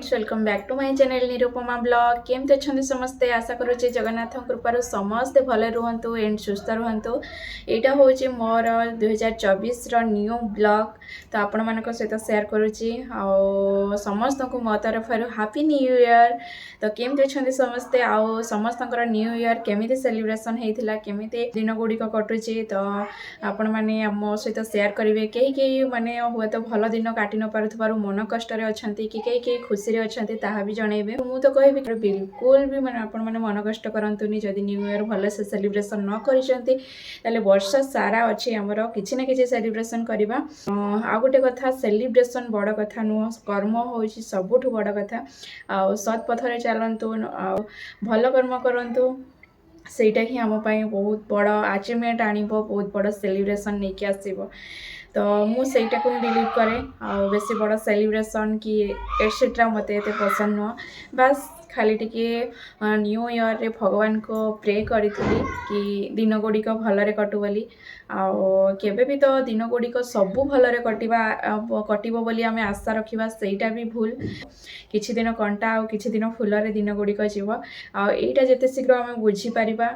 Friends welcome back to my channel Nirupama blog केमती अच्छा समस्ते आशा करुचे जगन्नाथ कृपार समस्ते भले रुहतु एंड सुस्थ रुहतु। यहाँ हूँ मोर 2024 न्यू ब्लॉग तो आपण मान सहित सेयार करुच्ची समस्त को मो तरफ हैप्पी न्यू ईयर। तो केमती अच्छा समस्ते आउ समस्त न्यू ईयर केमी सेलिब्रेशन होता केमी दिन गुड़िक कटुचे तो आपण मैंने मो सहित सेयार करेंगे कहीं माने हुए तो भल दिन काटि न पार मन कष्ट अच्छा कि कई खुशी अच्छा ताहा भी जनइबे। मु तो कहबी बिल्कुल भी मैंने आपण मैंने मन कष्ट करंतुनी जदि न्यू ईयर भल से सेलिब्रेशन न करिसेंती ताले वर्ष सारा अच्छी आमर किछि ना किछि सेलिब्रेशन करबा। आ गोटे कथा सेलिब्रेशन बड़ कथा नुह कर्म होछि सबुठु बड़ कथा। आ सत् पथरे चलंतु आ भल कर्म करंतु ସେଇଟା ହିଁ ଆମ ପାଇଁ ବହୁତ ବଡ଼ ଆଚିଭମେଣ୍ଟ ଆଣିବ ବହୁତ ବଡ଼ ସେଲିବ୍ରେସନ୍ ନେଇକି ଆସିବ। ତ ମୁଁ ସେଇଟାକୁ ହିଁ ବିଲିଭ୍ କରେ ଆଉ ବେଶୀ ବଡ଼ ସେଲିବ୍ରେସନ୍ କି ଏଟसेट्रा ମୋତେ ଏତେ ପସନ୍ଦ ନୁହଁ। ବାସ୍ ଖାଲି ଟିକେ ନ୍ୟू ଇୟର୍ରେ ଭଗବାନଙ୍କୁ ପ୍ରେ କରିଥିଲି କି ଦିନ ଗୁଡ଼ିକ ଭଲରେ କଟୁ ବୋଲି। ଆଉ କେବେ ବି ତ ଦିନ ଗୁଡ଼ିକ ସବୁ ଭଲରେ କଟିବ ବୋଲି ଆମେ ଆଶା ରଖିବା ସେଇଟା ବି ଭୁଲ। କିଛି ଦିନ କଣ୍ଟା ଆଉ କିଛି ଦିନ ଫୁଲରେ ଦିନ ଗୁଡ଼ିକ ଯିବ ଆଉ ଏଇଟା ଯେତେ ଶୀଘ୍ର ଆମେ ବୁଝିପାରିବା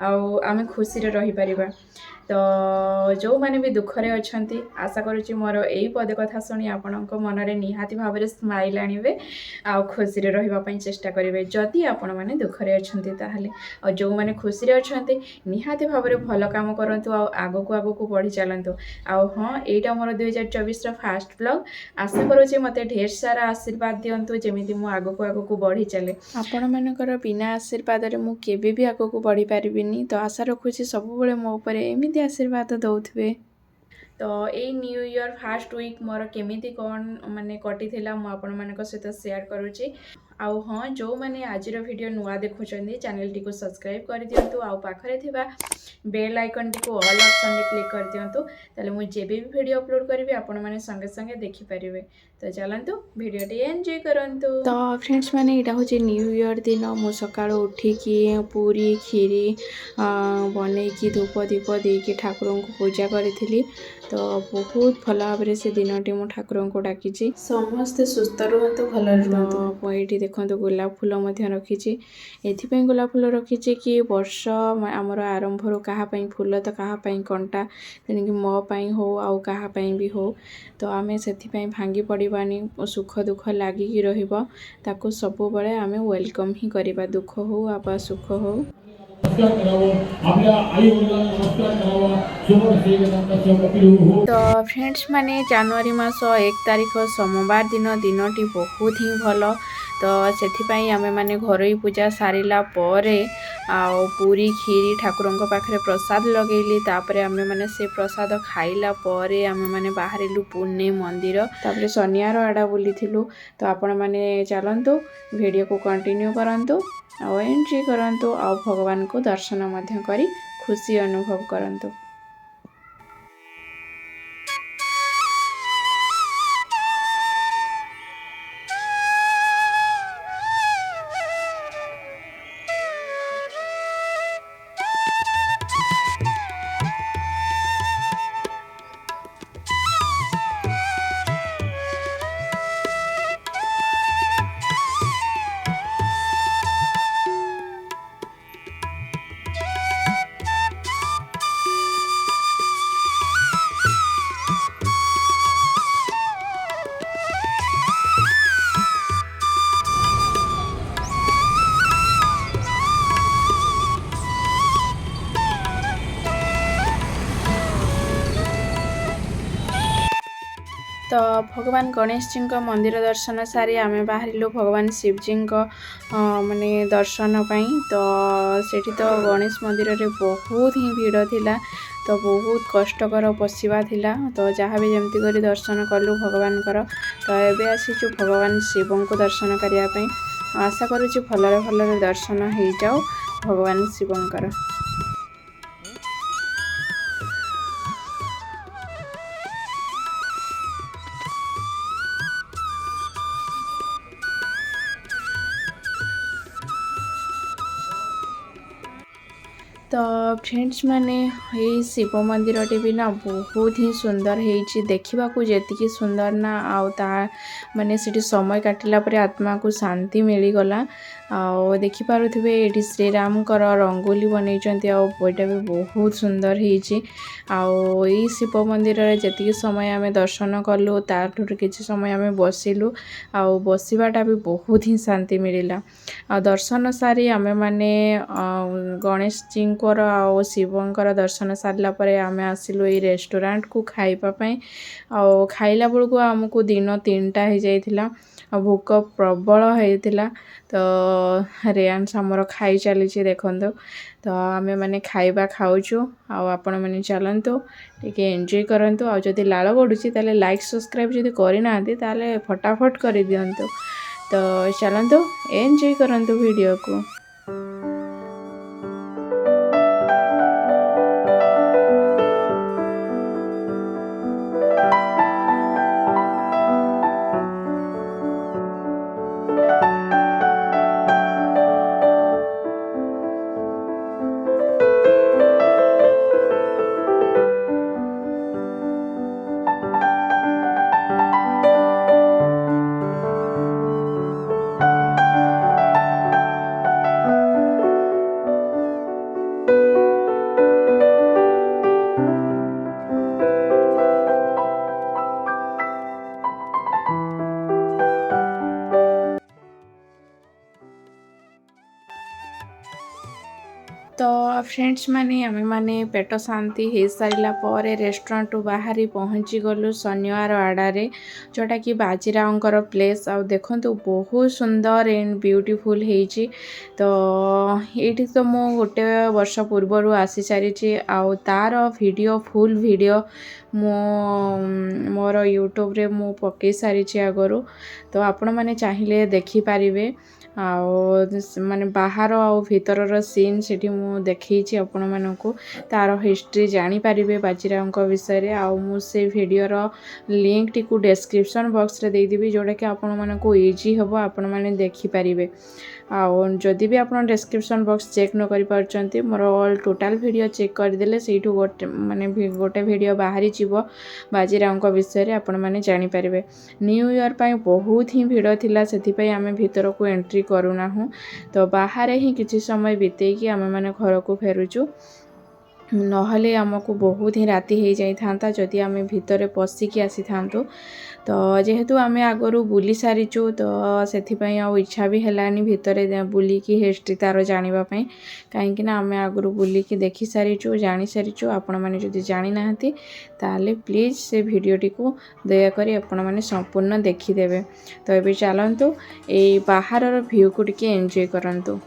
ଆଉ ଆମେ ଖୁସିରେ ରହିପାରିବା। तो जो मैंने भी दुखरे अच्छा आशा करुच्ची मोर यही पद कथा शुणी आपण मनरे निहाती भाव में स्माइल आणवे आ खुशी रही चेष्टा करेंगे। जदि आपण मैंने दुखरे अच्छा जो मैंने खुशी अच्छा निहाती भाव में भल काम करूँ आगक आगक बढ़ी चलतु। हाँ यहाँ मोर 2024 फास्ट ब्लॉग आशा करुच्ची मत ढेर सारा आशीर्वाद दिंतु जमी मु आगक आगक बढ़ी चले। आपण मानकर बिना आशीर्वाद मु केबे भी आगक बढ़ी पारिबिनी। तो आशा रखुची सब मो उपर एमती आशीर्वाद दौथे। तो यही न्यू ईयर फास्ट वीक मोर केमिति कौन माने कटी थिला मु आपण मानक सहित शेयर करुच्ची। आउ हाँ जो मैंने आज वीडियो नुआ देखुं चैनल टी को सब्सक्राइब कर दिंतु आउ पाखरे थिबा बेल आइकन टी को ऑल ऑप्शन में क्लिक कर दिंतु ताले मु जेबे भी वीडियो अपलोड करी आपण माने संगे संगे देखि परिबे। तो चलतु वीडियो टी एंजॉय करंतु। तो फ्रेंड्स माने इटा होचे न्यू ईयर दिन मु सकाळ उठिकी पूरी खीरी बनैकी धूप दीप देकी ठाकुर को पूजा करी। तो बहुत भल भाव से दिनटी मु ठाकुर को डाकी समस्ते सुस्थ रुहतु भल रुहतु। ये देखो गोलाप फूल रखी एथि गोलाप फूल रखी कि वर्ष आमर आरंभ क्या फूल तो क्या कंटा तेणुक मो पाई हो आउ क्या भी हो तो आम से भांगी पड़ानी सुख दुख लगिकी रहा सब बड़े आम वेलकम ही करवा दुख हो आबा सुख हो। तो फ्रेंड्स माने जनवरी मास 1 तारिख सोमवार दिनटी बहुत ही भल। तो से आमे माने घरोई पूजा सारिला परे आउ पूरी खीरी ठाकुर पाखे प्रसाद लगेली तापरे आमे माने से प्रसाद खाइला परे आमे माने बाहरिलु पुणे मंदिर तापरे शनिवार आड़ा बुलीथिलु। तो आपण माने चलंतु वीडियो को कंटिन्यू करंतु आउ एंट्री करंतु आउ भगवान को दर्शन मध्य करी खुशी अनुभव करंतु। तो भगवान गणेश जी मंदिर दर्शन सारी आमे बाहरिलु भगवान शिवजी माने दर्शन पाई। तो सेठी तो गणेश मंदिर रे बहुत ही भीड़ थिला तो बहुत कष्टकर पशिबा थिला। तो जहाँ भी जमती करी दर्शन कलु भगवान कर। तो एबे आसीचु भगवान शिव को दर्शन करिया पई आशा करूची भलरे भलरे दर्शन हो जाओ भगवान शिवंकर। तो फ्रेंड्स माने ये शिव मंदिर भी ना बहुत ही सुंदर है देखा जी सुंदर ना आता माने से समय काटिला आत्मा को शांति मिलगला आ देखिपे ये श्रीराम रंगोली बनई आईटा भी बहुत सुंदर होई शिव मंदिर जी समय आम दर्शन कलु ताठू कि समय आम बसिलु आ बसवाटा भी बहुत ही शांति मिलला आ दर्शन सारी आमे माने गणेश जी आ शिवंकर दर्शन सारला परे आमे आसिलु ए रेस्टोरेंट को खाइबा पई आ खाइला बेलू आमको दिन 3टा हो जाइथिला भोक प्रबल होइथिला तो रेयांश हमर खाई चली देखो तो आमे माने खाइबा खाऊछु आपण माने चलंतु टिके एंजॉय करंतु आ जदि लाळ गडुची ताले लाइक सब्सक्राइब जदि करि नांती ताले फटाफट करि दियंतु तो चलंतु एंजॉय करंतु वीडियो को। तो फ्रेंड्स माने आमे माने पेट शांति हो सारा पर रेस्टोरेंट टू बाहरी पहुँची गलु शनिवार आड़े जोटा कि बाजीराव प्लेस आ देखु बहुत सुंदर एंड ब्यूटीफुल होती तो ये तो मु गोटे वर्ष पूर्वर आसी सारी तार वीडियो फुल वीडियो मोर यूट्यूब रे मु पकई सारी आगरू तो आपण मैंने चाहिए देखिपारे माने बाहर आउ भीतर सीन सेठी मु देखी आपण मानकू तार हिस्ट्री जानी पारिबे बाजीराव विषय आउ मु से वीडियो रो लिंक टी को डिस्क्रिप्शन बॉक्स रे दे देबी जोड़ा कि आपण मानकू इजी हबो आपण माने देखि पारिबे जदि भी आप डिस्क्रिप्शन बॉक्स चेक न करि परचंती मोर ऑल टोटल वीडियो चेक करदेले सेठू गोटे माने गोटे वीडियो बाहरी जीवो बाजीराव विषय आपण माने जानि पारिबे। न्यू ईयर पाई बहुत ही भीड़ थिला सेथि पई आमे भीतर को एंट्री करूना हूँ तो बाहर ही किछि समय बितेकी आमे माने घर को फेरुचु नहले आमको बहुत ही राति हो जाता जदि आम भितर पशिकी आसी था तो जेहेतु आम आगरू बुली सारीचु तो से इच्छा भी हेलानी भितर बुलिकी हिस्ट्री तार जानापी कहीं आम आगरू बुलिकी देखी सारीचु जानी सारीचु आपण मैंने जदि जानी ना ताले प्लीज से वीडियोटी को दयाकोरी आपण मैंने संपूर्ण देखीदेवे। तो ये चलतु ये बाहर व्यू को टिके एंजॉय करंतु।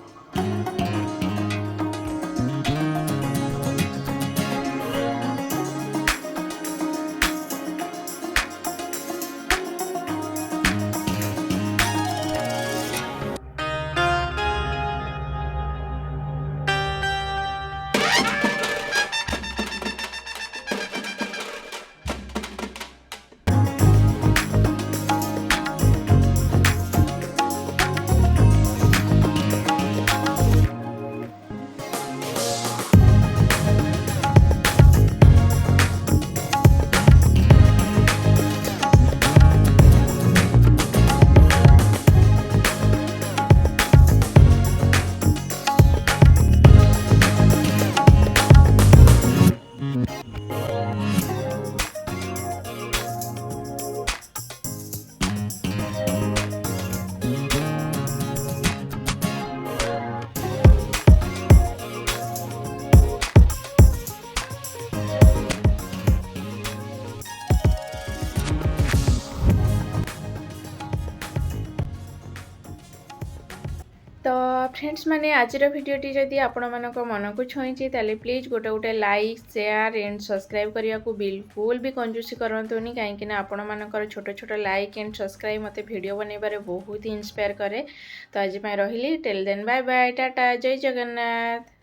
तो फ्रेंड्स माने आजर भिडटी जदि आपण मानक मन को छुई ताले प्लीज गोटे गोटे लाइक शेयर एंड सब्सक्राइब करने को बिल्कुल भी कंजूसी करंतुनी कहीं आपण मानकर छोट छोट लाइक एंड सब्सक्राइब मते वीडियो बनैबारे बहुत ही इंस्पायर करे। तो आज रही till then bye bye tata जय जगन्नाथ।